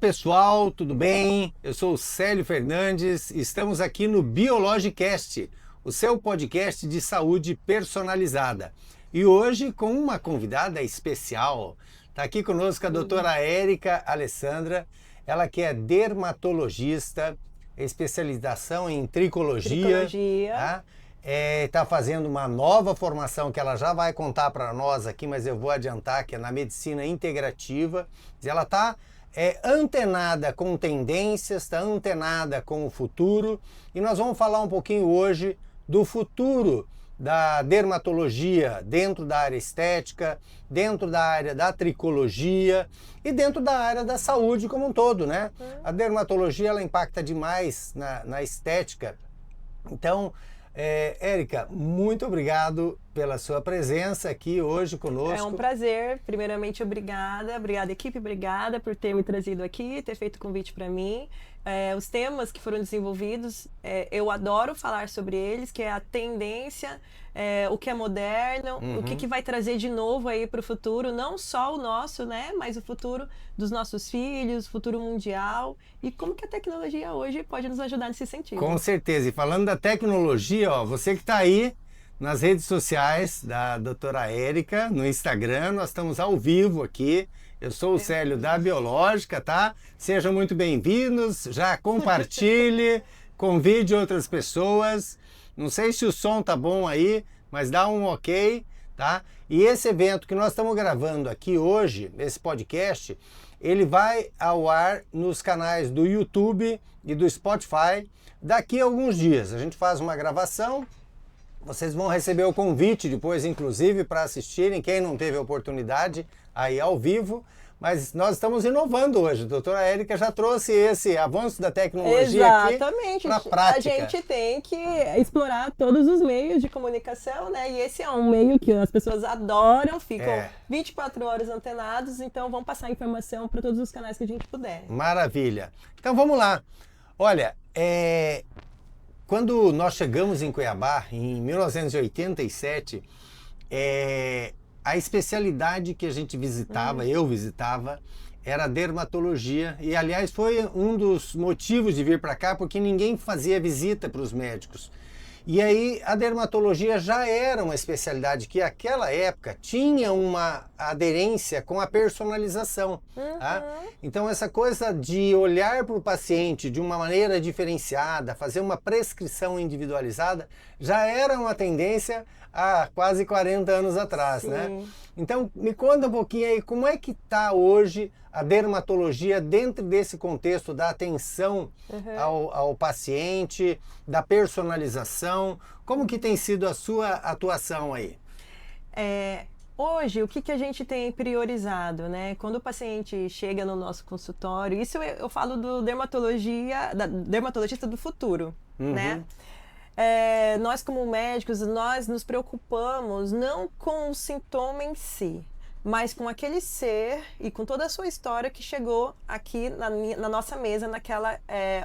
pessoal, tudo bem? Eu sou o Célio Fernandes e estamos aqui no Biologicast, o seu podcast de saúde personalizada. E hoje com uma convidada especial. Está aqui conosco a doutora Érica Alessandra, ela que é dermatologista, especialização em tricologia. Tá? Está fazendo uma nova formação que ela já vai contar para nós aqui, mas eu vou adiantar que é na medicina integrativa. Ela está antenada com tendências, está antenada com o futuro e nós vamos falar um pouquinho hoje do futuro da dermatologia dentro da área estética, dentro da área da tricologia e dentro da área da saúde como um todo, né? A dermatologia ela impacta demais na estética. Então, Érica, muito obrigado pela sua presença aqui hoje conosco. É um prazer. Primeiramente, obrigada. Obrigada, equipe. Obrigada por ter me trazido aqui, ter feito o convite para mim. Os temas que foram desenvolvidos, eu adoro falar sobre eles, que é a tendência, o que é moderno, o que vai trazer de novo aí para o futuro, não só o nosso, né, mas o futuro dos nossos filhos, futuro mundial, e como que a tecnologia hoje pode nos ajudar nesse sentido. Com certeza. E falando da tecnologia, ó, você que está aí nas redes sociais da doutora Érica, no Instagram, nós estamos ao vivo aqui. Eu sou o Célio da Biológica, tá? Sejam muito bem-vindos, já compartilhe, convide outras pessoas. Não sei se o som tá bom aí, mas dá um ok, tá? E esse evento que nós estamos gravando aqui hoje, esse podcast, ele vai ao ar nos canais do YouTube e do Spotify daqui a alguns dias. A gente faz uma gravação, vocês vão receber o convite depois, inclusive, para assistirem, quem não teve a oportunidade aí ao vivo. Mas nós estamos inovando hoje. A doutora Érica já trouxe esse avanço da tecnologia aqui para a prática. A gente tem que explorar todos os meios de comunicação, né? E esse é um meio que as pessoas adoram, ficam 24 horas antenados, então vamos passar informação para todos os canais que a gente puder. Maravilha. Então vamos lá. Olha, quando nós chegamos em Cuiabá, em 1987, a especialidade que a gente visitava, eu visitava, era a dermatologia. E, aliás, foi um dos motivos de vir para cá, porque ninguém fazia visita para os médicos. E aí a dermatologia já era uma especialidade que naquela época tinha uma aderência com a personalização. Tá? Então essa coisa de olhar para o paciente de uma maneira diferenciada, fazer uma prescrição individualizada, já era uma tendência há quase 40 anos atrás, né? Então me conta um pouquinho aí como é que está hoje a dermatologia dentro desse contexto da atenção ao paciente, da personalização. Como que tem sido a sua atuação aí? Hoje, o que a gente tem priorizado, né? Quando o paciente chega no nosso consultório, isso eu falo da dermatologista do futuro, né? Nós como médicos, nós nos preocupamos não com o sintoma em si, mas com aquele ser e com toda a sua história que chegou aqui na nossa mesa naquela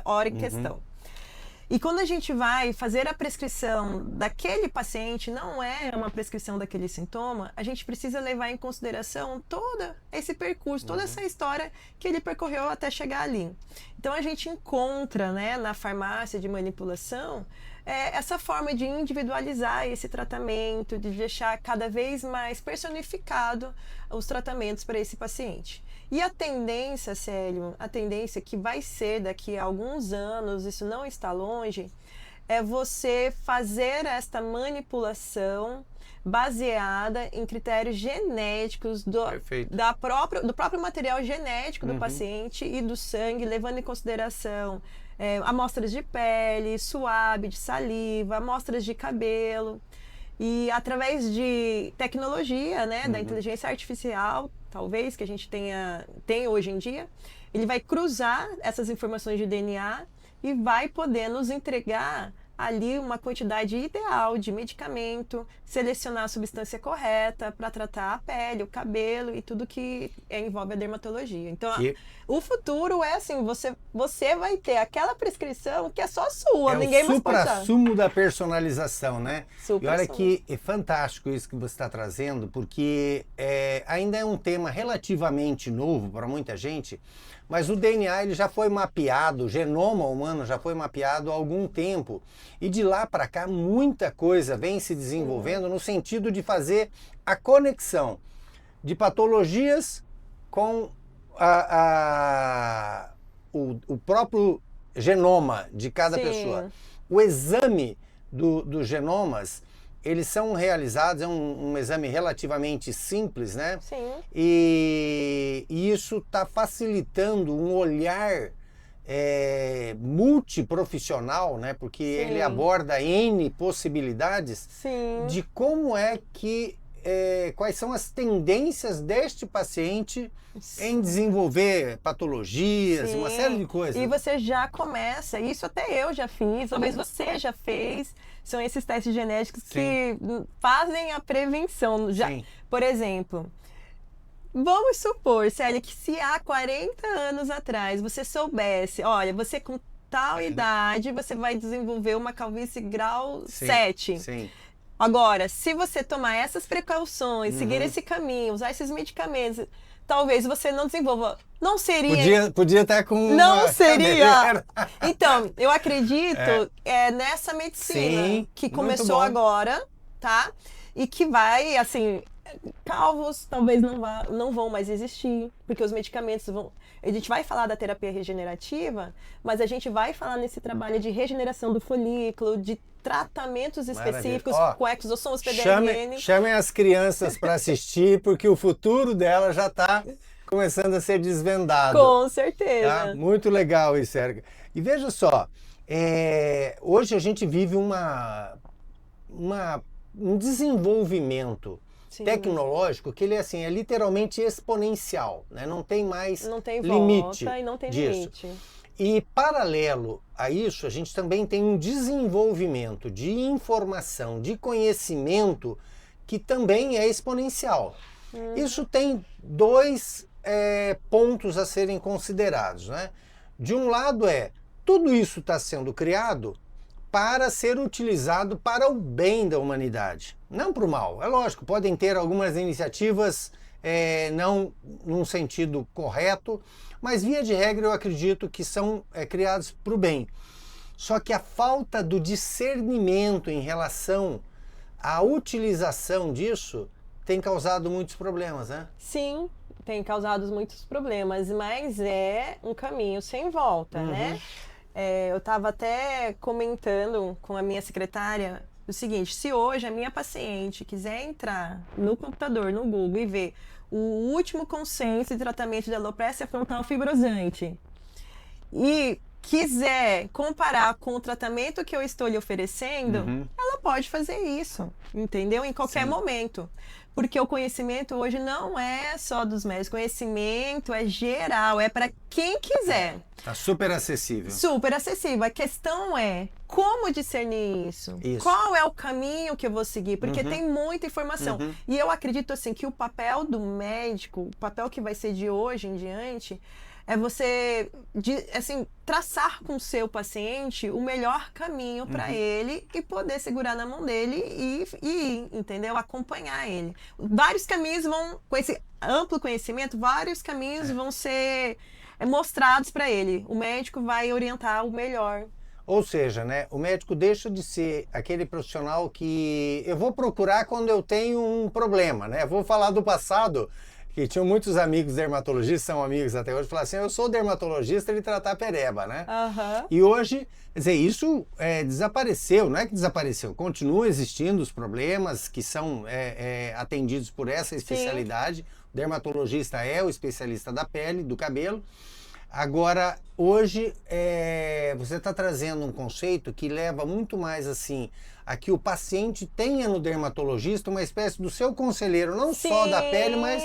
hora em questão. E quando a gente vai fazer a prescrição daquele paciente, não é uma prescrição daquele sintoma, a gente precisa levar em consideração todo esse percurso, toda essa história que ele percorreu até chegar ali. Então a gente encontra, né, na farmácia de manipulação essa forma de individualizar esse tratamento, de deixar cada vez mais personificado os tratamentos para esse paciente. E a tendência, Célio, a tendência que vai ser daqui a alguns anos, isso não está longe, é você fazer esta manipulação baseada em critérios genéticos do próprio material genético do paciente e do sangue, levando em consideração amostras de pele, suave, de saliva, amostras de cabelo. E através de tecnologia, né, da inteligência artificial, talvez, que a gente tem hoje em dia, ele vai cruzar essas informações de DNA e vai poder nos entregar ali uma quantidade ideal de medicamento, selecionar a substância correta para tratar a pele, o cabelo e tudo que envolve a dermatologia. Então, o futuro é assim, você vai ter aquela prescrição que é só sua, ninguém mais pode dar. É o supra-sumo da personalização, né? E olha que é fantástico isso que você está trazendo, porque ainda é um tema relativamente novo para muita gente, mas o DNA ele já foi mapeado, o genoma humano já foi mapeado há algum tempo. E de lá para cá, muita coisa vem se desenvolvendo no sentido de fazer a conexão de patologias com o próprio genoma de cada pessoa. O exame dos genomas, eles são realizados, é um exame relativamente simples, né? Sim. E isso está facilitando um olhar multiprofissional, né? Porque ele aborda N possibilidades de como é que quais são as tendências deste paciente em desenvolver patologias, uma série de coisas. E você já começa, isso até eu já fiz, talvez você já fez, são esses testes genéticos que fazem a prevenção. Já, por exemplo, vamos supor, Célia, que se há 40 anos atrás você soubesse, olha, você com tal idade, você vai desenvolver uma calvície grau 7. Sim. Agora, se você tomar essas precauções, seguir esse caminho, usar esses medicamentos, talvez você não desenvolva. Não seria. Podia estar com. Não seria. Então, eu acredito nessa medicina que começou agora, tá? E que vai, assim, calvos talvez não vão mais existir, porque os medicamentos vão. A gente vai falar da terapia regenerativa, mas a gente vai falar nesse trabalho de regeneração do folículo, de tratamentos específicos com exossomos PDRN. Chamem as crianças para assistir, porque o futuro dela já está começando a ser desvendado. Com certeza. Tá? Muito legal isso, Érica. E veja só, hoje a gente vive um desenvolvimento tecnológico que ele é literalmente exponencial, né? Não tem mais limite volta e não tem disso. limite. E paralelo a isso, a gente também tem um desenvolvimento de informação, de conhecimento que também é exponencial. Isso tem dois pontos a serem considerados, né? De um lado tudo isso está sendo criado para ser utilizado para o bem da humanidade, não para o mal. É lógico, podem ter algumas iniciativas não num sentido correto, mas via de regra eu acredito que são criados para o bem. Só que a falta do discernimento em relação à utilização disso tem causado muitos problemas, né? Sim, tem causado muitos problemas, mas é um caminho sem volta, né? Eu estava até comentando com a minha secretária o seguinte: se hoje a minha paciente quiser entrar no computador, no Google, e ver o último consenso de tratamento de alopecia frontal fibrosante e quiser comparar com o tratamento que eu estou lhe oferecendo, ela pode fazer isso, entendeu? Em qualquer momento. Porque o conhecimento hoje não é só dos médicos, conhecimento é geral, é para quem quiser. Está super acessível. Super acessível. A questão é como discernir isso? Qual é o caminho que eu vou seguir? Porque tem muita informação. E eu acredito assim que o papel do médico, o papel que vai ser de hoje em diante, é você traçar com o seu paciente o melhor caminho para ele e poder segurar na mão dele e entendeu? Acompanhar ele. Vários caminhos com esse amplo conhecimento, vários caminhos vão ser mostrados para ele. O médico vai orientar o melhor. Ou seja, né, o médico deixa de ser aquele profissional que eu vou procurar quando eu tenho um problema, né? Vou falar do passado, que tinham muitos amigos dermatologistas, são amigos até hoje, falaram assim: eu sou dermatologista de tratar pereba, né? E hoje, quer dizer, isso desapareceu, não é que desapareceu, continua existindo os problemas que são atendidos por essa especialidade. O dermatologista é o especialista da pele, do cabelo. Agora, hoje, você está trazendo um conceito que leva muito mais assim a que o paciente tenha no dermatologista uma espécie do seu conselheiro, não só da pele, mas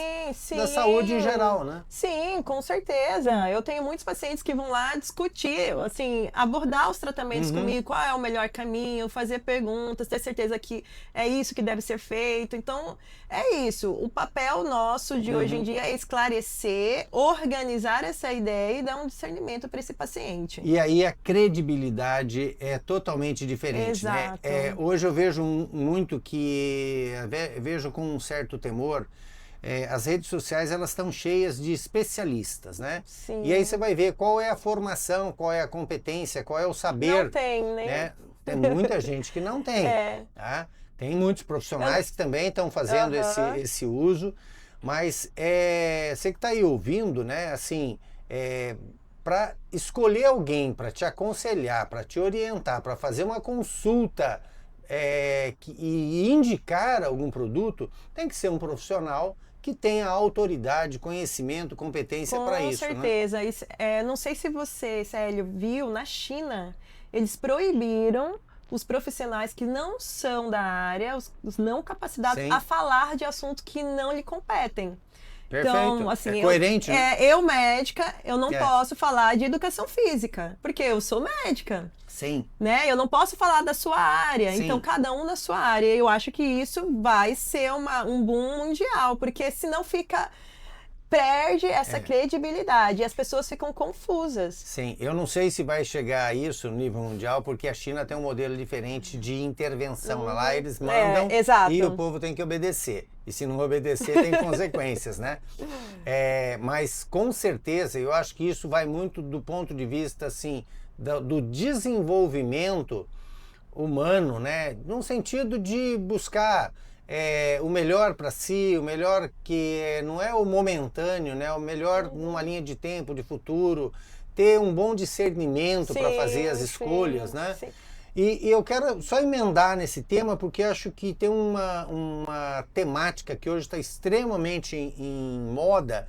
da saúde em geral, né? Sim, com certeza. Eu tenho muitos pacientes que vão lá discutir, assim, abordar os tratamentos comigo, qual é o melhor caminho, fazer perguntas, ter certeza que é isso que deve ser feito. Então, é isso. O papel nosso de hoje em dia é esclarecer, organizar essa ideia e dar um discernimento para esse paciente. E aí a credibilidade é totalmente diferente, Exato. né? Hoje eu vejo muito vejo com um certo temor as redes sociais elas estão cheias de especialistas, né? Sim. E aí você vai ver qual é a formação, qual é a competência, qual é o saber. Não tem, né? Tem muita gente que não tem. Tá? Tem muitos profissionais que também estão fazendo esse uso, mas você que está aí ouvindo, né? Assim, para escolher alguém para te aconselhar, para te orientar, para fazer uma consulta e indicar algum produto, tem que ser um profissional que tenha autoridade, conhecimento, competência para isso. Com certeza. Né? Não sei se você, Célio, viu, na China, eles proibiram os profissionais que não são da área, os não capacitados, a falar de assuntos que não lhe competem. Perfeito. Então, assim, coerente, né? Eu médica, eu não posso falar de educação física, porque eu sou médica. Sim. Né? Eu não posso falar da sua área, Sim. Então cada um na sua área. Eu acho que isso vai ser um boom mundial, porque senão perde essa credibilidade e as pessoas ficam confusas. Sim, eu não sei se vai chegar a isso no nível mundial, porque a China tem um modelo diferente de intervenção. Lá eles mandam e o povo tem que obedecer. E se não obedecer, tem consequências, né? Mas com certeza, eu acho que isso vai muito do ponto de vista, assim, do desenvolvimento humano, né? Num sentido de buscar o melhor para si, o melhor que não é o momentâneo, né? O melhor numa linha de tempo, de futuro, ter um bom discernimento para fazer as escolhas, né? Sim. E eu quero só emendar nesse tema, porque acho que tem uma temática que hoje está extremamente em moda,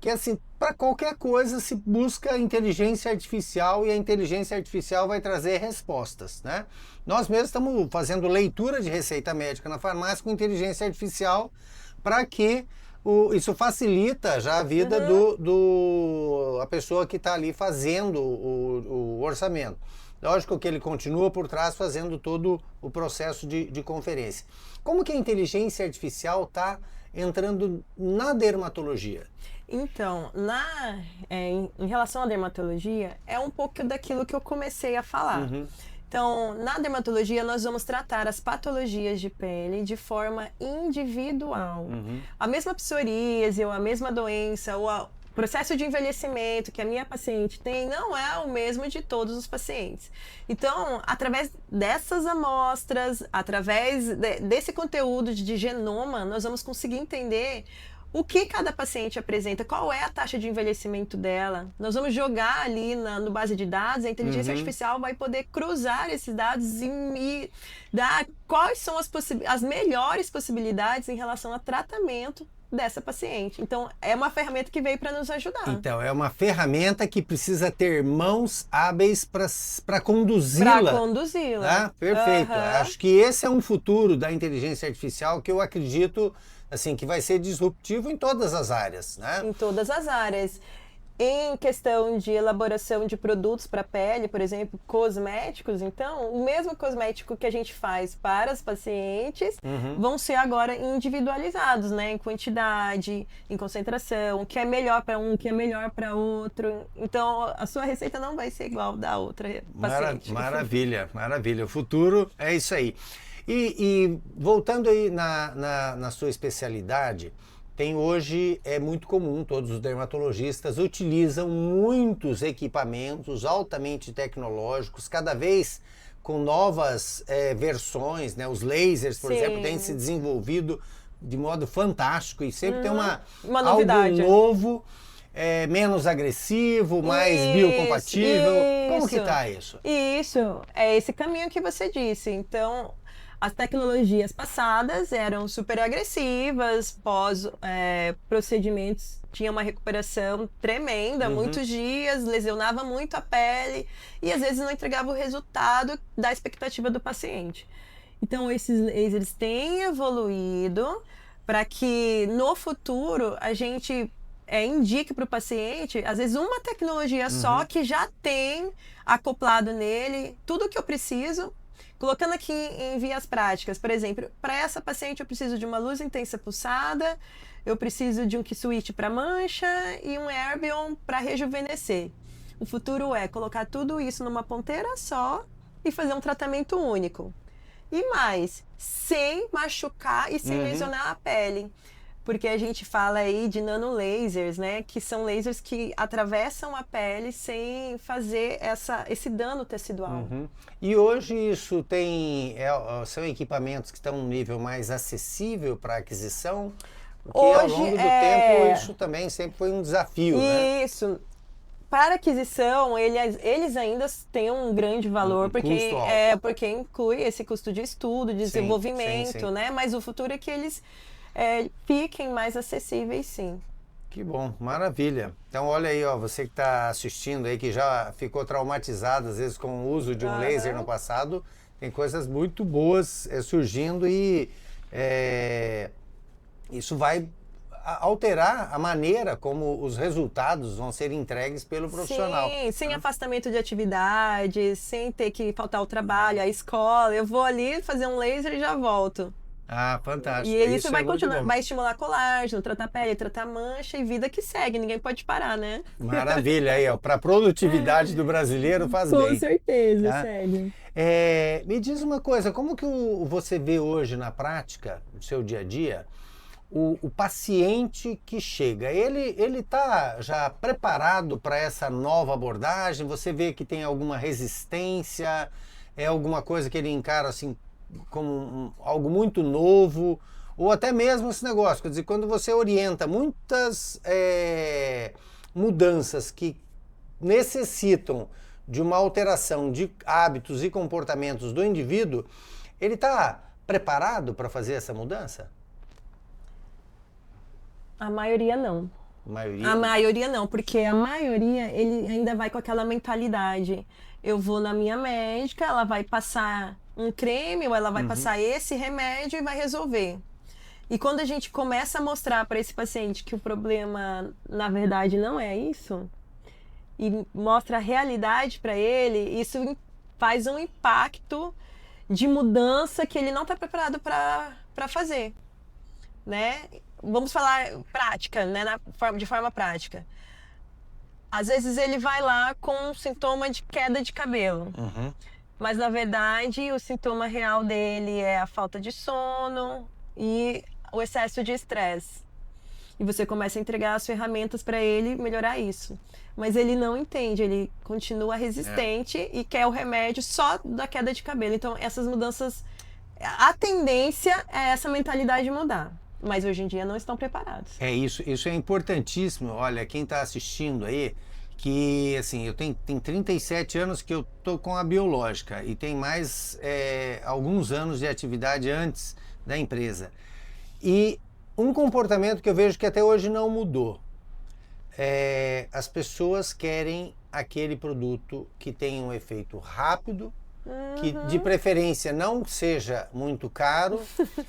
que é assim, para qualquer coisa se busca inteligência artificial e a inteligência artificial vai trazer respostas, né? Nós mesmos estamos fazendo leitura de receita médica na farmácia com inteligência artificial para que isso facilita já a vida a pessoa que está ali fazendo o orçamento. Lógico que ele continua por trás fazendo todo o processo de conferência. Como que a inteligência artificial está entrando na dermatologia? Então, em relação à dermatologia, é um pouco daquilo que eu comecei a falar. Então, na dermatologia, nós vamos tratar as patologias de pele de forma individual. A mesma psoríase, ou a mesma doença, ou o processo de envelhecimento que a minha paciente tem não é o mesmo de todos os pacientes. Então, através dessas amostras, através desse conteúdo de genoma, nós vamos conseguir entender o que cada paciente apresenta, qual é a taxa de envelhecimento dela. Nós vamos jogar ali no base de dados, a inteligência artificial vai poder cruzar esses dados e dar quais são as melhores possibilidades em relação a tratamento dessa paciente. Então, é uma ferramenta que veio para nos ajudar. Então, é uma ferramenta que precisa ter mãos hábeis para conduzi-la. Para conduzi-la. Perfeito. Acho que esse é um futuro da inteligência artificial que eu acredito assim, que vai ser disruptivo em todas as áreas, né? Em todas as áreas. Em questão de elaboração de produtos para pele, por exemplo, cosméticos, então, o mesmo cosmético que a gente faz para as pacientes vão ser agora individualizados, né? Em quantidade, em concentração, o que é melhor para um, o que é melhor para outro. Então, a sua receita não vai ser igual da outra paciente. Maravilha, maravilha. O futuro é isso aí. E voltando aí na sua especialidade, hoje é muito comum, todos os dermatologistas utilizam muitos equipamentos altamente tecnológicos, cada vez com novas versões, né? Os lasers, por exemplo, têm se desenvolvido de modo fantástico e sempre tem uma novidade. Algo novo, menos agressivo, mais biocompatível. Como que está isso? Isso, é esse caminho que você disse. Então, as tecnologias passadas eram super agressivas, procedimentos tinha uma recuperação tremenda, muitos dias, lesionava muito a pele e às vezes não entregava o resultado da expectativa do paciente. Então, esses lasers têm evoluído para que no futuro a gente indique para o paciente, às vezes, uma tecnologia só que já tem acoplado nele tudo o que eu preciso. Colocando aqui em vias práticas, por exemplo, para essa paciente eu preciso de uma luz intensa pulsada, eu preciso de um K-Switch para mancha e um Erbium para rejuvenescer. O futuro é colocar tudo isso numa ponteira só e fazer um tratamento único. E mais, sem machucar e sem lesionar a pele. porque a gente fala aí de nanolasers, né? Que são lasers que atravessam a pele sem fazer esse dano tecidual. E hoje isso são equipamentos que estão num nível mais acessível para aquisição? Porque ao longo do tempo isso também sempre foi um desafio, né? Isso. Para aquisição, eles ainda têm um grande valor, porque inclui esse custo de estudo, de desenvolvimento, sim. Né? Mas o futuro é que eles fiquem mais acessíveis, sim. Que bom, maravilha. Então olha aí, ó, você que está assistindo aí, que já ficou traumatizado às vezes com o uso de um laser no passado, tem coisas muito boas surgindo e isso vai alterar a maneira como os resultados vão ser entregues pelo profissional. Sim, sem afastamento de atividade, sem ter que faltar o trabalho, a escola. Eu vou ali fazer um laser e já volto. Ah, fantástico. E isso vai continuar, vai estimular colágeno, tratar pele, tratar mancha e vida que segue. Ninguém pode parar, né? Maravilha, aí, ó. Para a produtividade do brasileiro faz bem. Com certeza, tá? Sério. Me diz uma coisa, como que você vê hoje na prática, no seu dia a dia, o paciente que chega? Ele está já preparado para essa nova abordagem? Você vê que tem alguma resistência? É alguma coisa que ele encara assim como algo muito novo, ou até mesmo esse negócio, quer dizer, quando você orienta muitas mudanças que necessitam de uma alteração de hábitos e comportamentos do indivíduo, ele está preparado para fazer essa mudança? A maioria não. A maioria não, porque a maioria ele ainda vai com aquela mentalidade. Eu vou na minha médica, ela vai passar um creme ou ela vai passar esse remédio e vai resolver. E quando a gente começa a mostrar para esse paciente que o problema, na verdade, não é isso, e mostra a realidade para ele, isso faz um impacto de mudança que ele não está preparado para fazer, né? Vamos falar prática, né? De forma prática. Às vezes ele vai lá com um sintoma de queda de cabelo. Mas, na verdade, o sintoma real dele é a falta de sono e o excesso de estresse. E você começa a entregar as ferramentas para ele melhorar isso. Mas ele não entende, ele continua resistente e quer o remédio só da queda de cabelo. Então, essas mudanças, a tendência é essa mentalidade mudar. Mas hoje em dia não estão preparados. Isso é importantíssimo. Olha, quem está assistindo aí, que assim, eu tenho 37 anos que eu tô com a biológica e tem mais alguns anos de atividade antes da empresa. E um comportamento que eu vejo que até hoje não mudou. As pessoas querem aquele produto que tem um efeito rápido, que de preferência não seja muito caro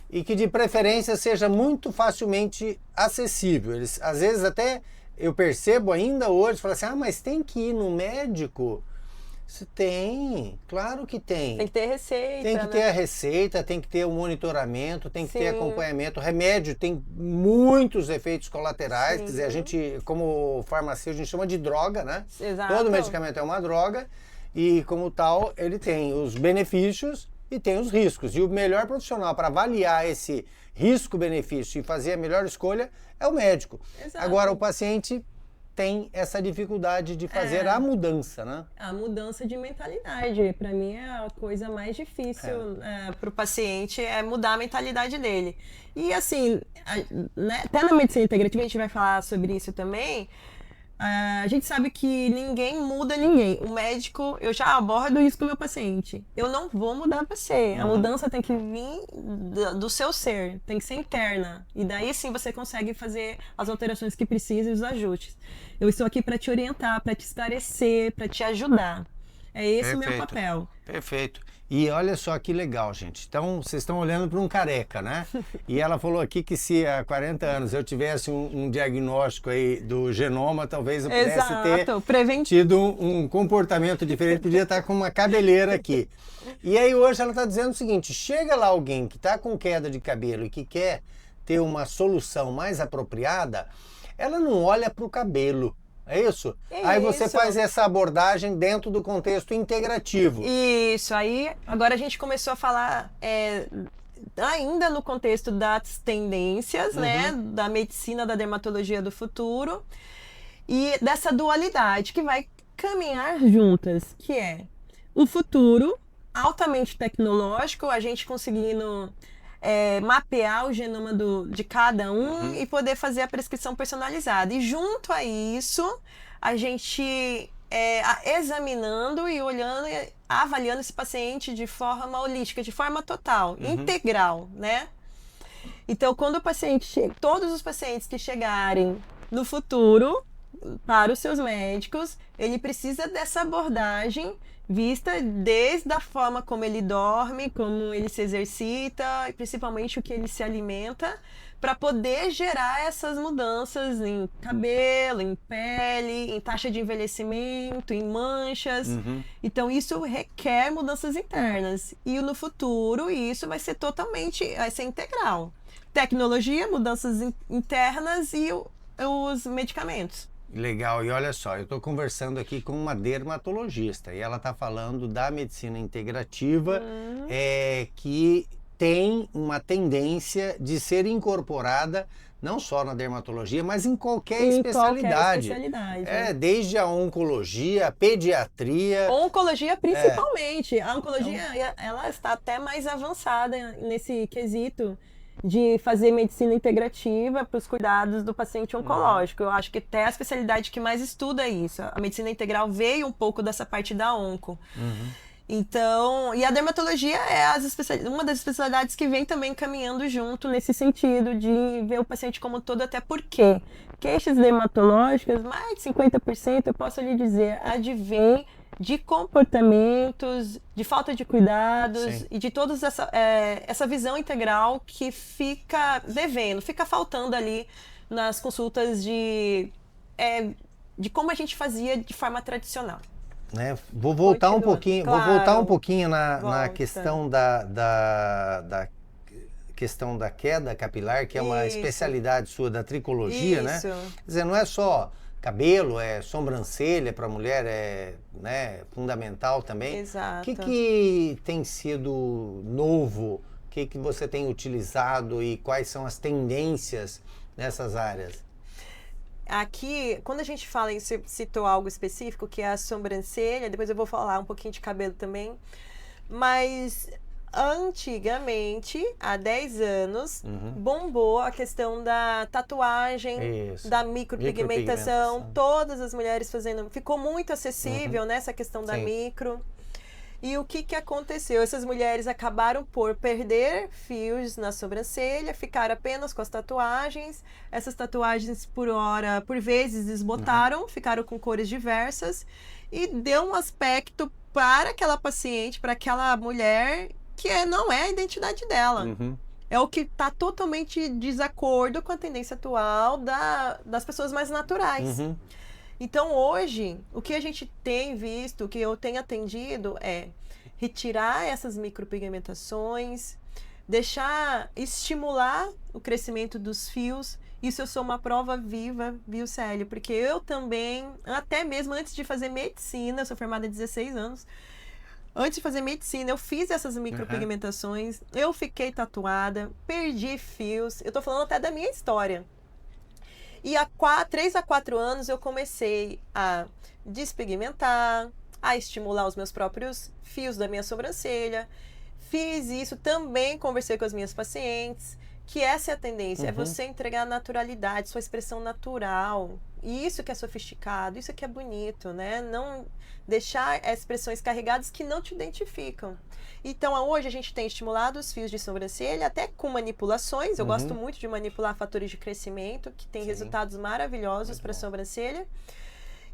e que de preferência seja muito facilmente acessível. Eles, às vezes até eu percebo ainda hoje, falam assim, mas tem que ir no médico? Você tem, claro que tem. Tem que ter receita. Tem que ter a receita, tem que ter o monitoramento, tem que ter acompanhamento. O remédio tem muitos efeitos colaterais, quer dizer, a gente, como farmacêutico, a gente chama de droga, né? Exato. Todo medicamento é uma droga e, como tal, ele tem os benefícios e tem os riscos. E o melhor profissional para avaliar esse risco-benefício e fazer a melhor escolha é o médico. Exato. Agora, o paciente tem essa dificuldade de fazer a mudança, né? A mudança de mentalidade. Para mim é a coisa mais difícil para o paciente, é mudar a mentalidade dele. E assim, né, até na medicina integrativa a gente vai falar sobre isso também. A gente sabe que ninguém muda ninguém. O médico, eu já abordo isso com o meu paciente. Eu não vou mudar você. A mudança tem que vir do seu ser, tem que ser interna. E daí sim você consegue fazer as alterações que precisa e os ajustes. Eu estou aqui para te orientar, para te esclarecer, para te ajudar. É esse o meu papel. Perfeito. E olha só que legal, gente. Então, vocês estão olhando para um careca, né? E ela falou aqui que se há 40 anos eu tivesse um diagnóstico aí do genoma, talvez eu pudesse ter tido um comportamento diferente, podia estar com uma cabeleira aqui. E aí hoje ela está dizendo o seguinte, chega lá alguém que está com queda de cabelo e que quer ter uma solução mais apropriada, ela não olha para o cabelo. É isso? Aí você faz essa abordagem dentro do contexto integrativo. Isso, aí agora a gente começou a falar ainda no contexto das tendências, né, da medicina, da dermatologia do futuro, e dessa dualidade que vai caminhar juntas, que é o futuro altamente tecnológico, a gente conseguindo mapear o genoma de cada um e poder fazer a prescrição personalizada. E junto a isso, a gente examinando e olhando, avaliando esse paciente de forma holística, de forma total, integral, né? Então, quando o paciente todos os pacientes que chegarem no futuro para os seus médicos, ele precisa dessa abordagem vista desde a forma como ele dorme, como ele se exercita, e principalmente o que ele se alimenta, para poder gerar essas mudanças em cabelo, em pele, em taxa de envelhecimento, em manchas. Então, isso requer mudanças internas. E no futuro, isso vai ser integral. Tecnologia, mudanças internas e os medicamentos. Legal, e olha só, eu estou conversando aqui com uma dermatologista e ela está falando da medicina integrativa que tem uma tendência de ser incorporada não só na dermatologia, mas em qualquer especialidade. Desde a oncologia, a pediatria. Oncologia principalmente. A oncologia ela está até mais avançada nesse quesito de fazer medicina integrativa para os cuidados do paciente oncológico. Eu acho que até a especialidade que mais estuda isso. A medicina integral veio um pouco dessa parte da onco. Então, e a dermatologia é uma das especialidades que vem também caminhando junto nesse sentido de ver o paciente como um todo, até porque queixas dermatológicas, mais de 50%, eu posso lhe dizer, advém de comportamentos, de falta de cuidados e de toda essa visão integral que fica devendo, fica faltando ali nas consultas de como a gente fazia de forma tradicional. Vou voltar um pouquinho, na questão da questão da queda capilar, que é uma especialidade sua da tricologia, né? Quer dizer, não é só cabelo, é sobrancelha para a mulher, fundamental também. Exato. O que tem sido novo? O que você tem utilizado e quais são as tendências nessas áreas? Aqui, quando a gente fala em citou algo específico, que é a sobrancelha, depois eu vou falar um pouquinho de cabelo também, mas antigamente, há 10 anos, bombou a questão da tatuagem, da micropigmentação, todas as mulheres fazendo, ficou muito acessível nessa questão da micro. E o que aconteceu? Essas mulheres acabaram por perder fios na sobrancelha, ficaram apenas com as tatuagens. Essas tatuagens, por vezes, desbotaram, ficaram com cores diversas e deu um aspecto para aquela paciente, para aquela mulher, que não é a identidade dela. É o que está totalmente desacordo com a tendência atual das pessoas mais naturais. Então, hoje, o que a gente tem visto, o que eu tenho atendido é retirar essas micropigmentações, estimular o crescimento dos fios. Isso eu sou uma prova viva, viu, Célio? Porque eu também, até mesmo antes de fazer medicina, eu sou formada há 16 anos, antes de fazer medicina, eu fiz essas micropigmentações, eu fiquei tatuada, perdi fios, eu tô falando até da minha história. E há 3 a 4 anos eu comecei a despigmentar, a estimular os meus próprios fios da minha sobrancelha. Fiz isso, também conversei com as minhas pacientes, que essa é a tendência, é você entregar a naturalidade, sua expressão natural. E isso que é sofisticado, isso que é bonito, né? Não deixar expressões carregadas que não te identificam. Então, hoje a gente tem estimulado os fios de sobrancelha, até com manipulações. Eu gosto muito de manipular fatores de crescimento, que tem resultados maravilhosos para a sobrancelha.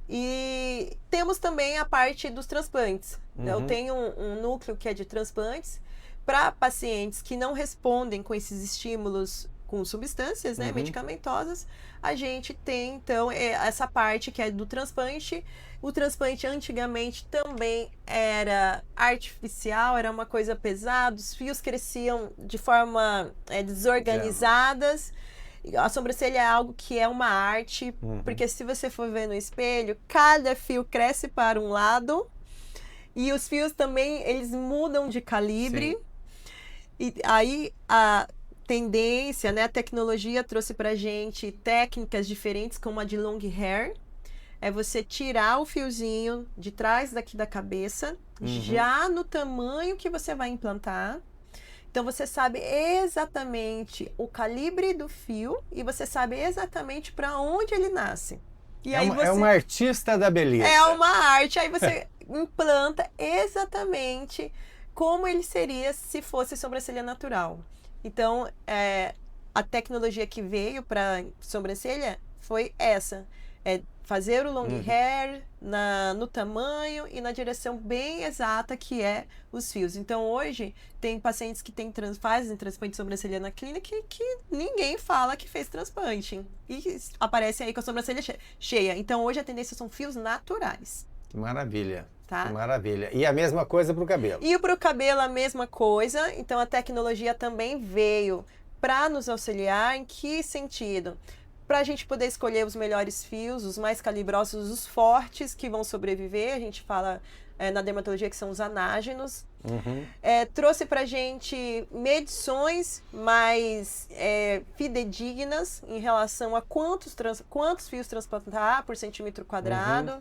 E temos também a parte dos transplantes. Eu tenho um núcleo que é de transplantes para pacientes que não respondem com esses estímulos com substâncias, né, medicamentosas. A gente tem, então, essa parte que é do transplante. O transplante antigamente também era artificial, era uma coisa pesada, os fios cresciam de forma desorganizadas. A sobrancelha é algo que é uma arte, porque se você for ver no espelho, cada fio cresce para um lado e os fios também, eles mudam de calibre. E aí a tendência, né, a tecnologia trouxe pra gente técnicas diferentes, como a de long hair. É você tirar o fiozinho de trás daqui da cabeça, já no tamanho que você vai implantar. Então você sabe exatamente o calibre do fio e você sabe exatamente para onde ele nasce. E aí é uma artista da beleza. É uma arte. Aí você implanta exatamente como ele seria se fosse sobrancelha natural. Então, a tecnologia que veio para sobrancelha foi essa. É fazer o long hair no tamanho e na direção bem exata que é os fios. Então, hoje, tem pacientes que fazem transplante de sobrancelha na clínica que ninguém fala que fez transplante. E aparecem aí com a sobrancelha cheia. Então, hoje, a tendência são fios naturais. Que maravilha. Tá? Que maravilha. E a mesma coisa para o cabelo. E para o cabelo, a mesma coisa. Então, a tecnologia também veio para nos auxiliar. Em que sentido? Para a gente poder escolher os melhores fios, os mais calibrosos, os fortes que vão sobreviver. A gente fala na dermatologia que são os anágenos. Trouxe para a gente medições mais fidedignas em relação a quantos fios transplantar por centímetro quadrado.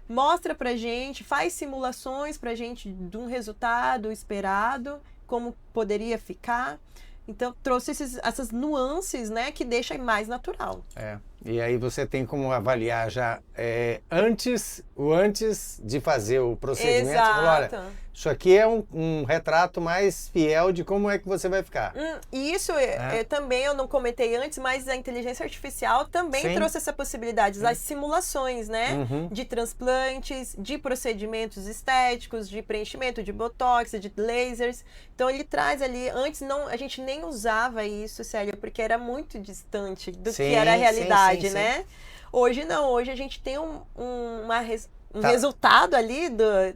Mostra pra gente, faz simulações pra gente de um resultado esperado, como poderia ficar. Então, trouxe essas nuances, né, que deixa mais natural. E aí você tem como avaliar já antes de fazer o procedimento. Exato. Você fala, olha, isso aqui é um retrato mais fiel de como é que você vai ficar. Isso também eu não comentei antes, mas a inteligência artificial também trouxe essa possibilidade. As simulações, né, de transplantes, de procedimentos estéticos, de preenchimento, de botox, de lasers. Então ele traz ali, antes a gente nem usava isso, Célia, porque era muito distante do que era a realidade, né? Hoje não, hoje a gente tem um resultado ali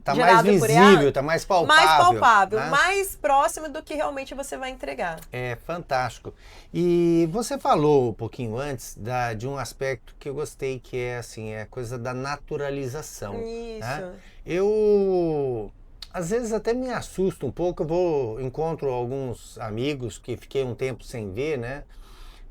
tá gerado mais por visível, tá mais palpável. Mais palpável, né? mais próximo do que realmente você vai entregar. É fantástico. E você falou um pouquinho antes de um aspecto que eu gostei, que é assim, a coisa da naturalização. Isso. Né? Eu às vezes até me assusto um pouco, encontro alguns amigos que fiquei um tempo sem ver, né?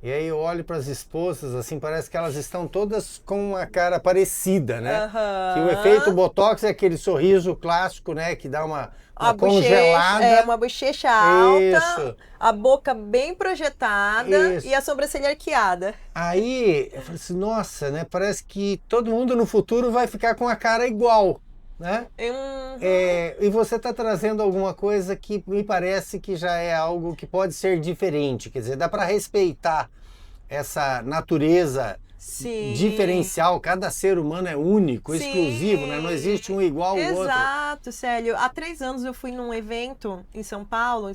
E aí eu olho para as esposas, assim, parece que elas estão todas com uma cara parecida, né? Que o efeito Botox é aquele sorriso clássico, né? Que dá uma congelada. Uma bochecha alta, Isso. a boca bem projetada e a sobrancelha arqueada. Aí eu falei assim, nossa, né? Parece que todo mundo no futuro vai ficar com a cara igual, né? E você está trazendo alguma coisa que me parece que já é algo que pode ser diferente, quer dizer, dá para respeitar essa natureza diferencial, cada ser humano é único, exclusivo, né? Não existe um igual ao outro. Exato, Célio. Há 3 anos eu fui num evento em São Paulo,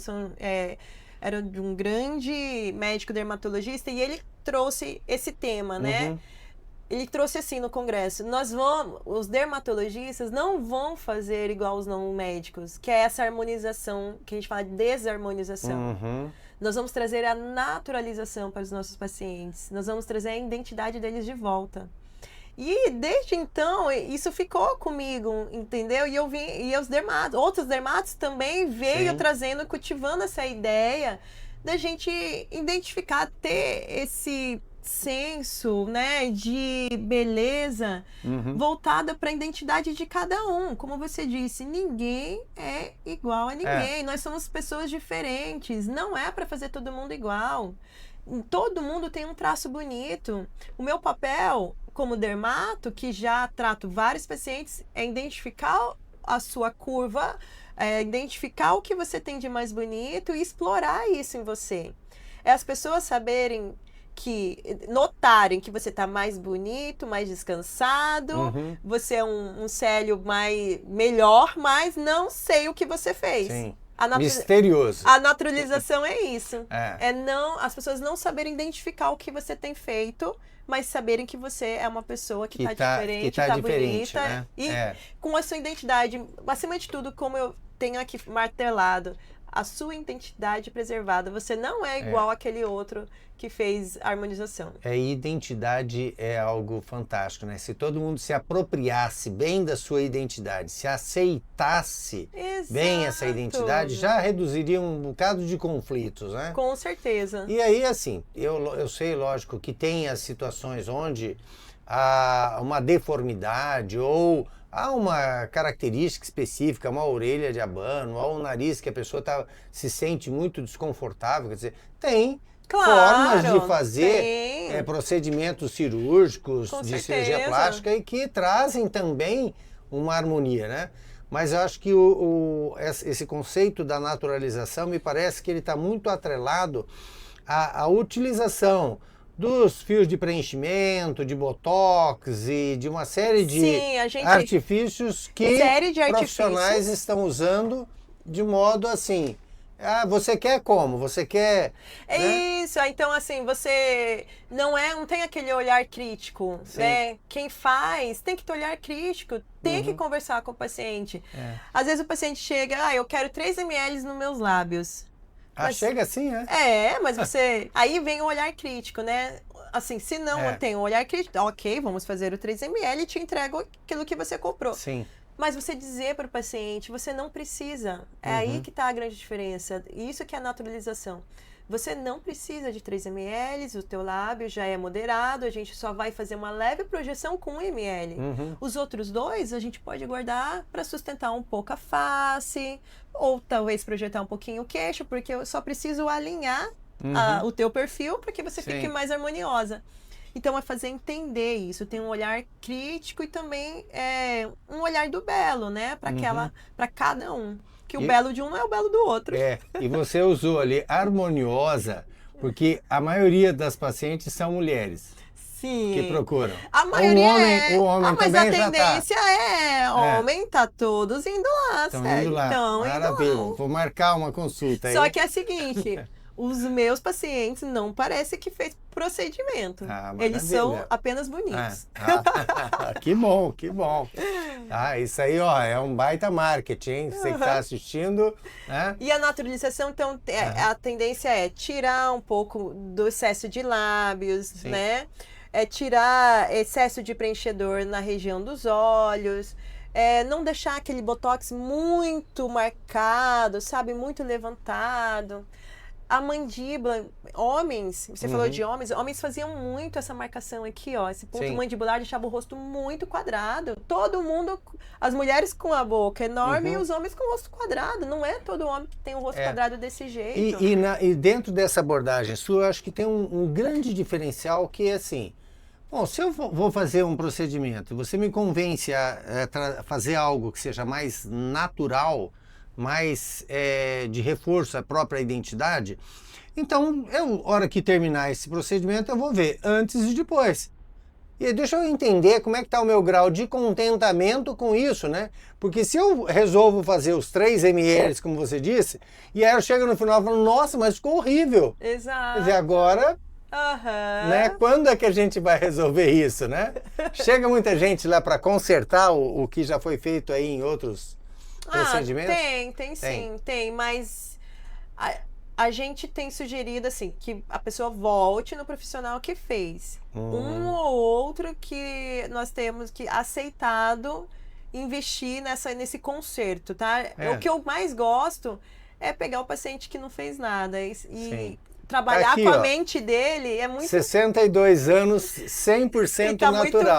era de um grande médico dermatologista e ele trouxe esse tema, né? Ele trouxe assim no congresso, os dermatologistas não vão fazer igual os não médicos, que é essa harmonização, que a gente fala de desarmonização. Nós vamos trazer a naturalização para os nossos pacientes, nós vamos trazer a identidade deles de volta. E desde então, isso ficou comigo, entendeu? E eu vi, e outros dermatos também veio trazendo, cultivando essa ideia da gente identificar, ter esse senso, né, de beleza voltada para a identidade de cada um. Como você disse, ninguém é igual a ninguém. Nós somos pessoas diferentes. Não é para fazer todo mundo igual. Todo mundo tem um traço bonito. O meu papel como dermato, que já trato vários pacientes, é identificar a sua curva, identificar o que você tem de mais bonito e explorar isso em você. É as pessoas notarem que você está mais bonito, mais descansado, você é um Célio melhor, mas não sei o que você fez. Sim. Misterioso. A naturalização é isso. As pessoas não saberem identificar o que você tem feito, mas saberem que você é uma pessoa que está diferente, está bonita, né? E com a sua identidade, acima de tudo, como eu tenho aqui martelado, a sua identidade preservada. Você não é igual àquele outro que fez a harmonização. Identidade é algo fantástico, né? Se todo mundo se apropriasse bem da sua identidade, se aceitasse bem essa identidade, já reduziria um bocado de conflitos, né? Com certeza. E aí, assim, eu sei, lógico, que tem as situações onde há uma deformidade ou há uma característica específica, uma orelha de abano, ou um nariz que a pessoa se sente muito desconfortável, quer dizer, tem formas de fazer procedimentos cirúrgicos, de cirurgia plástica e que trazem também uma harmonia, né? Mas eu acho que esse conceito da naturalização me parece que ele está muito atrelado à utilização dos fios de preenchimento, de botox e de uma série de artifícios que profissionais estão usando de modo assim... você quer como? Você quer... Isso, então assim, você não tem aquele olhar crítico, né? Quem faz tem que ter olhar crítico, tem que conversar com o paciente. Às vezes o paciente chega, eu quero 3 ml nos meus lábios. Mas, chega assim, né? Mas você... Aí vem o olhar crítico, né? Assim, se não tem um olhar crítico, ok, vamos fazer o 3 ml e te entrego aquilo que você comprou. Sim. Mas você dizer para o paciente, você não precisa. É aí que está a grande diferença. Isso que é a naturalização. Você não precisa de 3 ml, o teu lábio já é moderado, a gente só vai fazer uma leve projeção com 1 ml. Os outros 2 a gente pode guardar para sustentar um pouco a face, ou talvez projetar um pouquinho o queixo, porque eu só preciso alinhar o teu perfil para que você fique mais harmoniosa. Então, é fazer entender isso, tem um olhar crítico e também um olhar do belo, né? Para cada um. Que o belo de um não é o belo do outro. E você usou ali harmoniosa, porque a maioria das pacientes são mulheres. Sim. Que procuram. A maioria o homem mas também a tendência homem tá todos indo lá, Estão certo? indo lá. Então, maravilha. Vou marcar uma consulta aí. Só que é o seguinte... Os meus pacientes não parece que fez procedimento. Eles são apenas bonitos. Que bom, que bom. Isso aí, é um baita marketing, hein? Você que está assistindo. E a naturalização, então, a tendência é tirar um pouco do excesso de lábios, né? Tirar excesso de preenchedor na região dos olhos. Não deixar aquele botox muito marcado, sabe? Muito levantado. A mandíbula, homens, você falou de homens faziam muito essa marcação aqui, esse ponto mandibular deixava o rosto muito quadrado. Todo mundo, as mulheres com a boca enorme e os homens com o rosto quadrado. Não é todo homem que tem o rosto quadrado desse jeito. E dentro dessa abordagem sua, eu acho que tem um grande diferencial que é assim, bom, se eu vou fazer um procedimento, você me convence a fazer algo que seja mais natural, mais de reforço à própria identidade, então, hora que terminar esse procedimento, eu vou ver antes e depois. E deixa eu entender como é que está o meu grau de contentamento com isso, né? Porque se eu resolvo fazer os 3 ml, como você disse, e aí eu chego no final e falo, nossa, mas ficou horrível. Exato. Quer dizer, agora... né? Quando é que a gente vai resolver isso, né? Chega muita gente lá para consertar o que já foi feito aí em outros procedimentos? Tem, mas a gente tem sugerido assim que a pessoa volte no profissional que fez. Um ou outro que nós temos que aceitado investir nesse conserto, tá? O que eu mais gosto é pegar o paciente que não fez nada e trabalhar aqui, com a mente dele é muito... 62 anos, 100% tá natural.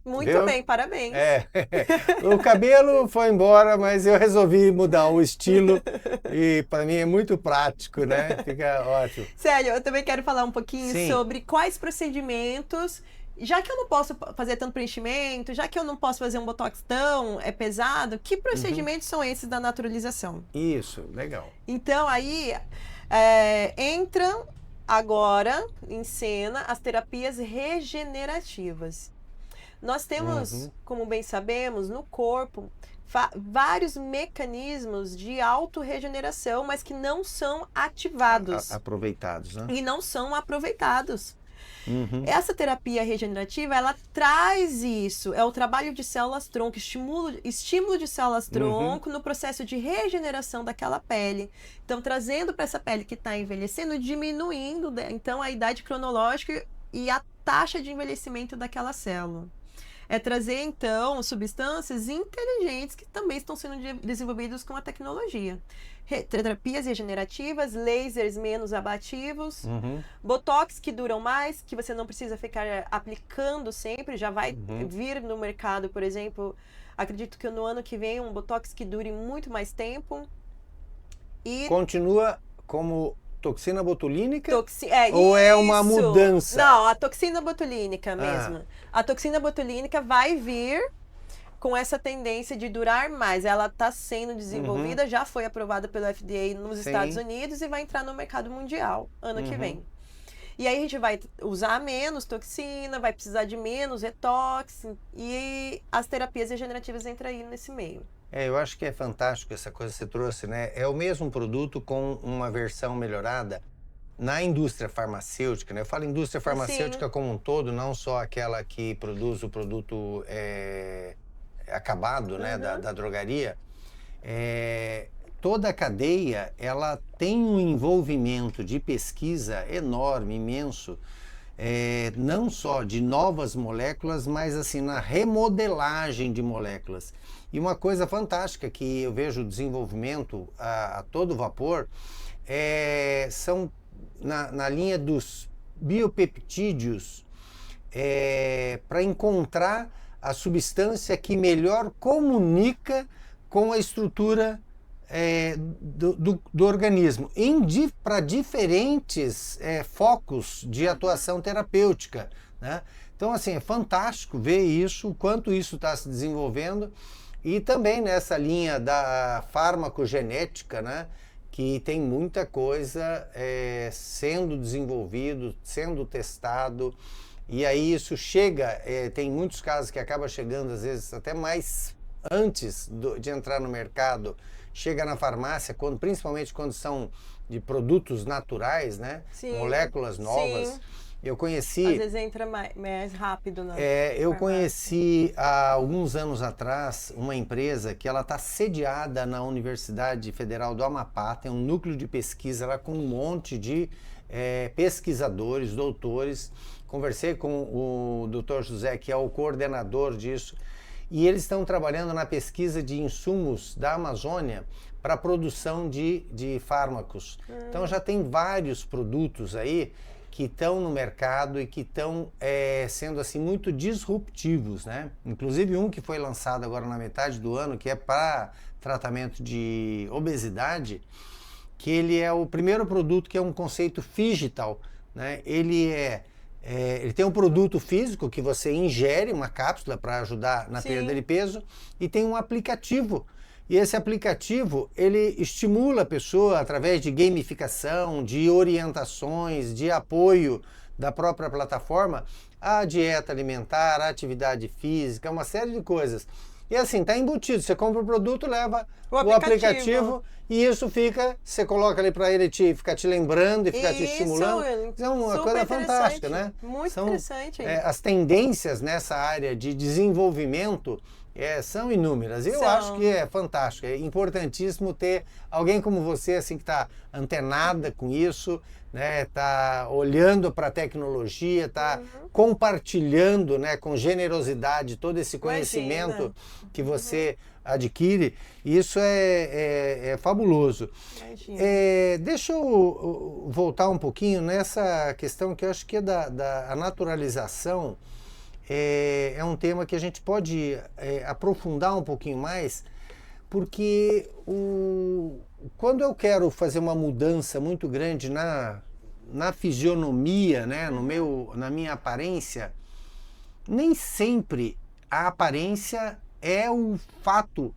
Muito bem, parabéns. O cabelo foi embora, mas eu resolvi mudar o estilo e para mim é muito prático, né? Fica ótimo. Célio, eu também quero falar um pouquinho sobre quais procedimentos, já que eu não posso fazer tanto preenchimento, já que eu não posso fazer um botox tão pesado, que procedimentos são esses da naturalização? Isso, legal. Então, aí... entram agora em cena as terapias regenerativas. Nós temos, como bem sabemos, no corpo vários mecanismos de autorregeneração, mas que não são ativados. Aproveitados, né? E não são aproveitados. Essa terapia regenerativa, ela traz isso, é o trabalho de células-tronco, estímulo de células-tronco no processo de regeneração daquela pele. Então, trazendo para essa pele que está envelhecendo, diminuindo, então, a idade cronológica e a taxa de envelhecimento daquela célula. É trazer, então, substâncias inteligentes que também estão sendo desenvolvidas com a tecnologia. Terapias regenerativas, lasers menos abativos, botox que duram mais, que você não precisa ficar aplicando sempre, já vai vir no mercado, por exemplo, acredito que no ano que vem um botox que dure muito mais tempo. E continua como toxina botulínica? Ou é uma mudança? Não, a toxina botulínica mesmo. A toxina botulínica vai vir com essa tendência de durar mais. Ela está sendo desenvolvida, já foi aprovada pelo FDA nos Estados Unidos e vai entrar no mercado mundial ano que vem. E aí a gente vai usar menos toxina, vai precisar de menos detox e as terapias regenerativas entram aí nesse meio. Eu acho que é fantástico essa coisa que você trouxe, né? É o mesmo produto com uma versão melhorada na indústria farmacêutica, né? Eu falo indústria farmacêutica como um todo, não só aquela que produz o produto acabado, né? Da drogaria. Toda a cadeia, ela tem um envolvimento de pesquisa enorme, imenso, não só de novas moléculas, mas assim, na remodelagem de moléculas. E uma coisa fantástica que eu vejo o desenvolvimento a todo vapor são na linha dos biopeptídeos para encontrar a substância que melhor comunica com a estrutura do organismo para diferentes focos de atuação terapêutica, né? Então, assim, é fantástico ver isso, o quanto isso está se desenvolvendo. E também nessa linha da farmacogenética, né, que tem muita coisa sendo desenvolvido, sendo testado, e aí isso chega, tem muitos casos que acaba chegando às vezes até mais antes de entrar no mercado, chega na farmácia, principalmente quando são de produtos naturais, né, moléculas novas. Sim. Eu conheci... Às vezes entra mais rápido na eu conheci há alguns anos atrás uma empresa que ela está sediada na Universidade Federal do Amapá, tem um núcleo de pesquisa lá com um monte de pesquisadores, doutores. Conversei com o Dr. José, que é o coordenador disso, e eles estão trabalhando na pesquisa de insumos da Amazônia para a produção de fármacos. Então já tem vários produtos aí que estão no mercado e que estão sendo assim muito disruptivos, né? Inclusive um que foi lançado agora na metade do ano, que é para tratamento de obesidade, que ele é o primeiro produto que é um conceito digital, né? Ele tem um produto físico que você ingere, uma cápsula para ajudar na perda de peso, e tem um aplicativo. E esse aplicativo, ele estimula a pessoa através de gamificação, de orientações, de apoio da própria plataforma, a dieta alimentar, a atividade física, uma série de coisas. E assim, está embutido, você compra o produto, leva o aplicativo e isso você coloca ali para ele ficar te lembrando e ficar te estimulando. É uma coisa fantástica, né? Muito interessante. As tendências nessa área de desenvolvimento são inúmeras. Eu acho que é fantástico, é importantíssimo ter alguém como você assim que está antenada com isso, né? Tá olhando para a tecnologia, tá compartilhando, né, com generosidade todo esse conhecimento que você adquire. Isso é fabuloso. Deixa eu voltar um pouquinho nessa questão que eu acho que é da naturalização. É um tema que a gente pode aprofundar um pouquinho mais, porque quando eu quero fazer uma mudança muito grande na fisionomia, né, na minha aparência, nem sempre a aparência é o fato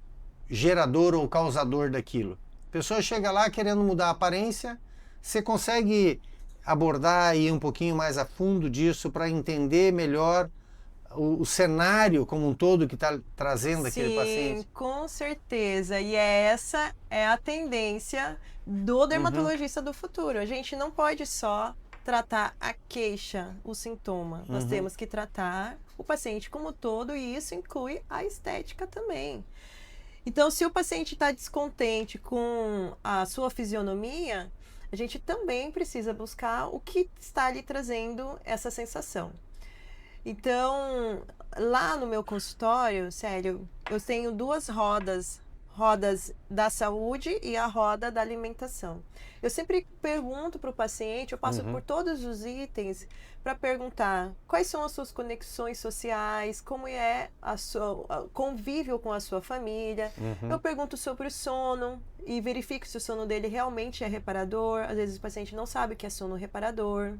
gerador ou causador daquilo. A pessoa chega lá querendo mudar a aparência, você consegue abordar e ir um pouquinho mais a fundo disso para entender melhor o cenário como um todo que está trazendo aquele paciente? Sim, com certeza. E essa é a tendência do dermatologista do futuro. A gente não pode só tratar a queixa, o sintoma. Nós temos que tratar o paciente como todo e isso inclui a estética também. Então, se o paciente está descontente com a sua fisionomia, a gente também precisa buscar o que está lhe trazendo essa sensação. Então, lá no meu consultório, Célio, eu tenho 2 rodas da saúde e a roda da alimentação. Eu sempre pergunto para o paciente, eu passo por todos os itens para perguntar quais são as suas conexões sociais, como é a sua convívio com a sua família. Eu pergunto sobre o sono e verifico se o sono dele realmente é reparador. Às vezes o paciente não sabe o que é sono reparador.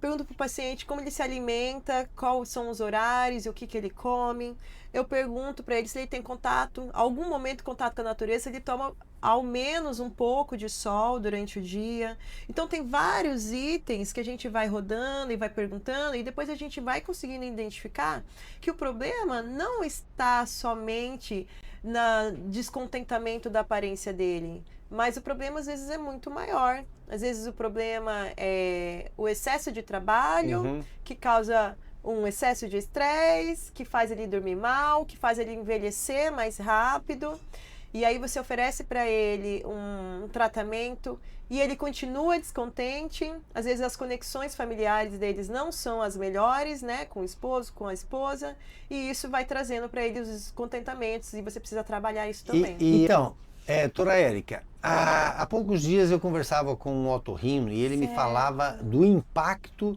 Pergunto para o paciente como ele se alimenta, quais são os horários e o que ele come. Eu pergunto para ele se ele tem algum momento contato com a natureza, se ele toma ao menos um pouco de sol durante o dia. Então tem vários itens que a gente vai rodando e vai perguntando e depois a gente vai conseguindo identificar que o problema não está somente no descontentamento da aparência dele, mas o problema às vezes é muito maior. Às vezes o problema é o excesso de trabalho, que causa um excesso de estresse, que faz ele dormir mal, que faz ele envelhecer mais rápido. E aí você oferece para ele um tratamento e ele continua descontente. Às vezes as conexões familiares deles não são as melhores, né? Com o esposo, com a esposa. E isso vai trazendo para ele os descontentamentos e você precisa trabalhar isso também. Então, doutora Érica, há poucos dias eu conversava com um otorrino e ele me falava do impacto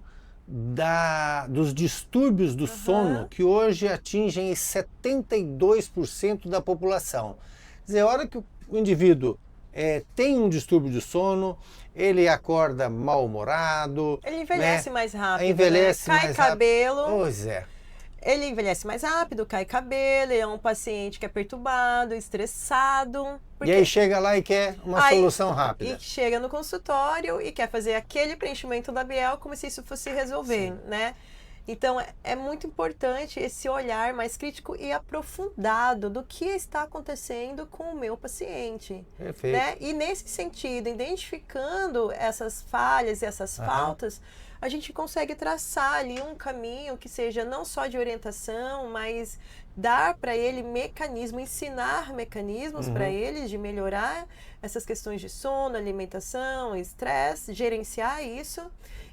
dos distúrbios do sono que hoje atingem 72% da população. Quer dizer, a hora que o indivíduo tem um distúrbio de sono, ele acorda mal-humorado. Ele envelhece mais rápido, envelhece né? Cai mais cabelo. Rápido. Pois é. Ele envelhece mais rápido, cai cabelo, ele é um paciente que é perturbado, estressado. E aí chega lá e quer uma solução rápida. E chega no consultório e quer fazer aquele preenchimento labial como se isso fosse resolver, né? Então, é muito importante esse olhar mais crítico e aprofundado do que está acontecendo com o meu paciente. Perfeito. Né? E nesse sentido, identificando essas falhas e essas faltas, a gente consegue traçar ali um caminho que seja não só de orientação, mas dar para ele ensinar mecanismos para ele de melhorar essas questões de sono, alimentação, estresse, gerenciar isso.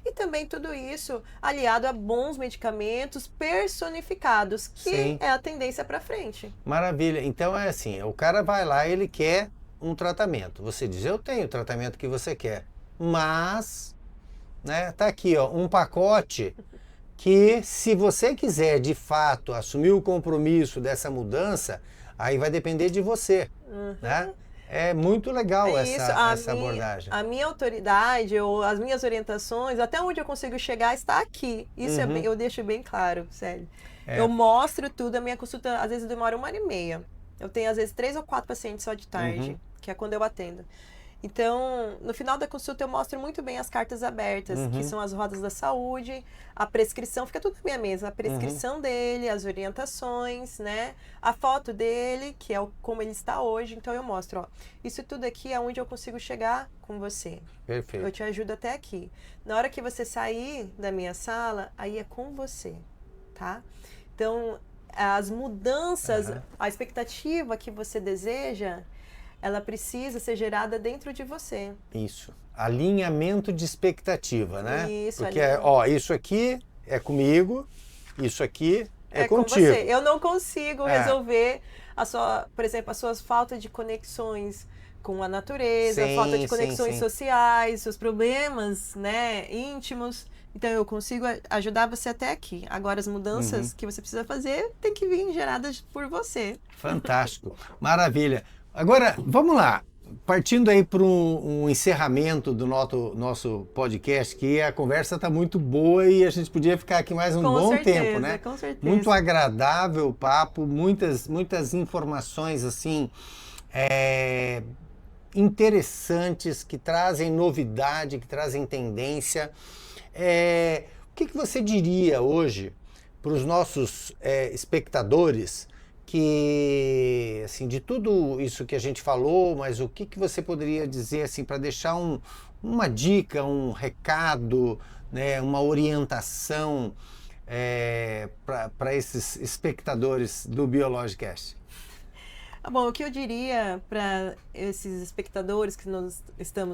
E também tudo isso aliado a bons medicamentos personificados, que é a tendência para frente. Maravilha. Então é assim, o cara vai lá e ele quer um tratamento. Você diz, eu tenho o tratamento que você quer, mas, né, tá aqui, ó, um pacote que se você quiser de fato assumir o compromisso dessa mudança, aí vai depender de você, né? É muito legal essa abordagem. A minha autoridade ou as minhas orientações, até onde eu consigo chegar, está aqui. Isso eu deixo bem claro, sério. Eu mostro tudo, a minha consulta às vezes demora 1h30. Eu tenho às vezes 3 ou 4 pacientes só de tarde, que é quando eu atendo. Então, no final da consulta eu mostro muito bem as cartas abertas, que são as rodas da saúde, a prescrição, fica tudo na minha mesa, a prescrição dele, as orientações, né? A foto dele, que é como ele está hoje, então eu mostro, ó, isso tudo aqui é onde eu consigo chegar com você. Perfeito. Eu te ajudo até aqui. Na hora que você sair da minha sala, aí é com você, tá? Então, as mudanças, a expectativa que você deseja, ela precisa ser gerada dentro de você. Isso. Alinhamento de expectativa, né? Isso. Porque, isso aqui é comigo, isso aqui é contigo. Com você. Eu não consigo resolver, por exemplo, as suas faltas de conexões com a natureza, falta de conexões sociais, os problemas, né, íntimos. Então, eu consigo ajudar você até aqui. Agora, as mudanças que você precisa fazer tem que vir geradas por você. Fantástico. Maravilha. Agora, vamos lá, partindo aí para um encerramento do nosso podcast, que a conversa está muito boa e a gente podia ficar aqui mais um bom tempo, né? Com certeza. Muito agradável o papo, muitas informações assim interessantes, que trazem novidade, que trazem tendência. O que você diria hoje para os nossos espectadores que, assim, de tudo isso que a gente falou, mas o que você poderia dizer, assim, para deixar uma dica, um recado, né, uma orientação para esses espectadores do Biologicast? Bom, o que eu diria para esses espectadores que estão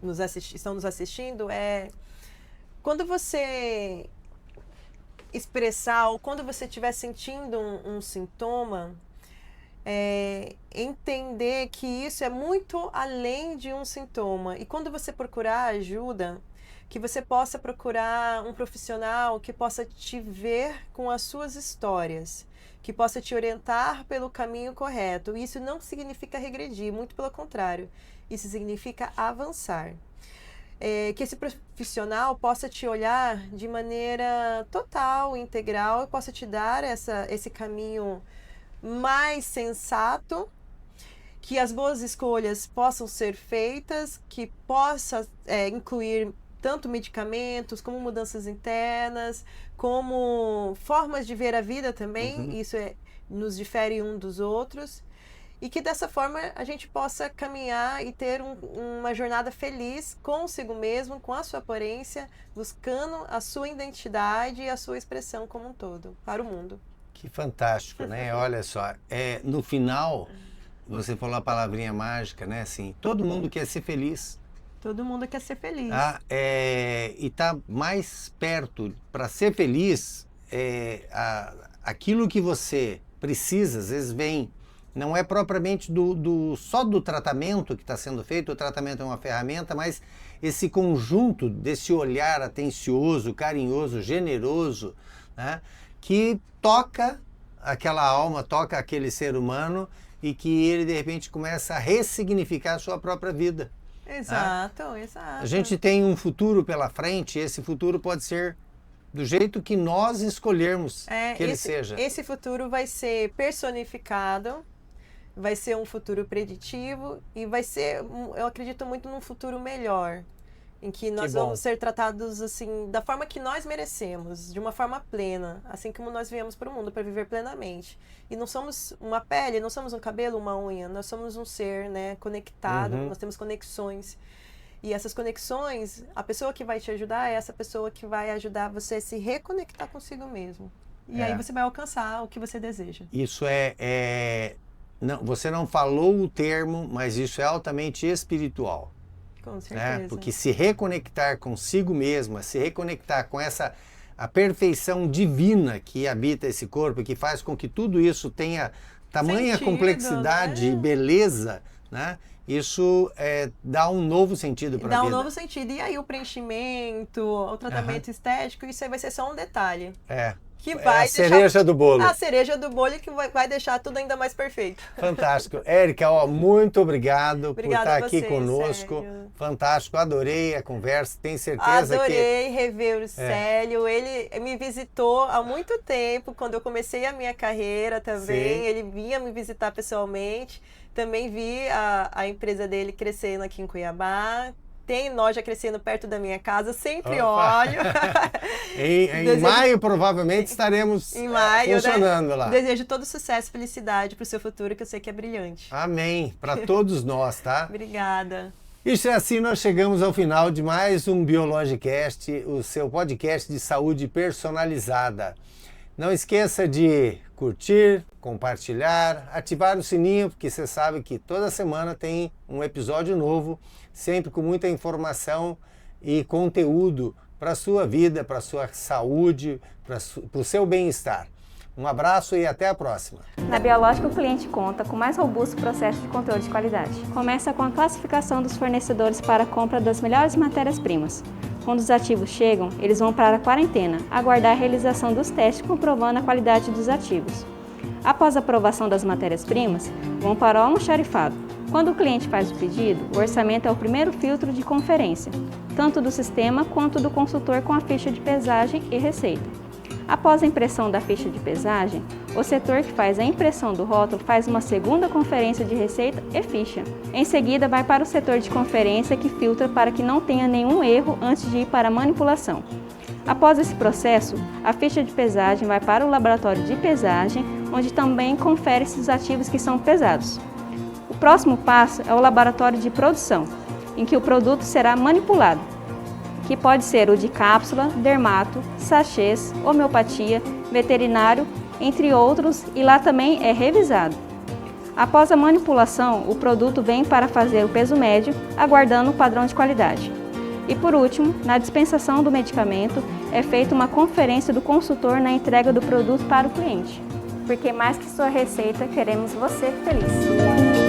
nos assistindo é, quando você expressar, ou quando você estiver sentindo um sintoma, entender que isso é muito além de um sintoma. E quando você procurar ajuda, que você possa procurar um profissional que possa te ver com as suas histórias, que possa te orientar pelo caminho correto. Isso não significa regredir, muito pelo contrário. Isso significa avançar. Que esse profissional possa te olhar de maneira total, integral, e possa te dar esse caminho mais sensato, que as boas escolhas possam ser feitas, que possa incluir tanto medicamentos, como mudanças internas, como formas de ver a vida também. Isso nos difere um dos outros. E que dessa forma a gente possa caminhar e ter uma jornada feliz consigo mesmo, com a sua aparência, buscando a sua identidade e a sua expressão como um todo, para o mundo. Que fantástico, né? Olha só, no final, você falou a palavrinha mágica, né? Assim, todo mundo quer ser feliz. Todo mundo quer ser feliz. E está mais perto, para ser feliz, aquilo que você precisa, às vezes vem. Não é propriamente só do tratamento que está sendo feito, o tratamento é uma ferramenta, mas esse conjunto desse olhar atencioso, carinhoso, generoso, né, que toca aquela alma, toca aquele ser humano e que ele de repente começa a ressignificar a sua própria vida. Exato, exato. A gente tem um futuro pela frente e esse futuro pode ser do jeito que nós escolhermos que ele seja. Esse futuro vai ser personificado, vai ser um futuro preditivo e vai ser, eu acredito muito num futuro melhor, em que nós vamos ser tratados assim, da forma que nós merecemos, de uma forma plena, assim como nós viemos para o mundo, para viver plenamente. E não somos uma pele, não somos um cabelo, uma unha, nós somos um ser, né, conectado, nós temos conexões. E essas conexões, a pessoa que vai te ajudar é essa pessoa que vai ajudar você a se reconectar consigo mesmo. E aí você vai alcançar o que você deseja. Isso não, você não falou o termo, mas isso é altamente espiritual. Com certeza. Né? Porque se reconectar consigo mesma, se reconectar com a perfeição divina que habita esse corpo, que faz com que tudo isso tenha tamanha complexidade e beleza, né? Isso dá um novo sentido para a vida. Dá um novo sentido. E aí o preenchimento, o tratamento estético, isso aí vai ser só um detalhe. Que vai a cereja do bolo. A cereja do bolo que vai deixar tudo ainda mais perfeito. Fantástico. Érica, muito obrigado por estar aqui você, conosco. Célio. Fantástico, adorei a conversa. Tenho certeza Adorei rever o Célio. Ele me visitou há muito tempo, quando eu comecei a minha carreira também. Sim. Ele vinha me visitar pessoalmente. Também vi a empresa dele crescendo aqui em Cuiabá. Tem loja crescendo perto da minha casa, sempre olho. Em maio, provavelmente, estaremos funcionando lá. Desejo todo sucesso e felicidade para o seu futuro, que eu sei que é brilhante. Amém. Para todos nós, tá? Obrigada. Isso é assim, nós chegamos ao final de mais um Biologicast, o seu podcast de saúde personalizada. Não esqueça de curtir, compartilhar, ativar o sininho, porque você sabe que toda semana tem um episódio novo, sempre com muita informação e conteúdo para a sua vida, para a sua saúde, para o seu bem-estar. Um abraço e até a próxima. Na Biológica, o cliente conta com o mais robusto processo de controle de qualidade. Começa com a classificação dos fornecedores para a compra das melhores matérias-primas. Quando os ativos chegam, eles vão para a quarentena, aguardar a realização dos testes comprovando a qualidade dos ativos. Após a aprovação das matérias-primas, vão para o almoxarifado. Quando o cliente faz o pedido, o orçamento é o primeiro filtro de conferência, tanto do sistema quanto do consultor com a ficha de pesagem e receita. Após a impressão da ficha de pesagem, o setor que faz a impressão do rótulo faz uma segunda conferência de receita e ficha. Em seguida, vai para o setor de conferência que filtra para que não tenha nenhum erro antes de ir para a manipulação. Após esse processo, a ficha de pesagem vai para o laboratório de pesagem, onde também confere-se os ativos que são pesados. O próximo passo é o laboratório de produção, em que o produto será manipulado, que pode ser o de cápsula, dermato, sachês, homeopatia, veterinário, entre outros, e lá também é revisado. Após a manipulação, o produto vem para fazer o peso médio, aguardando o padrão de qualidade. E por último, na dispensação do medicamento, é feita uma conferência do consultor na entrega do produto para o cliente. Porque mais que sua receita, queremos você feliz.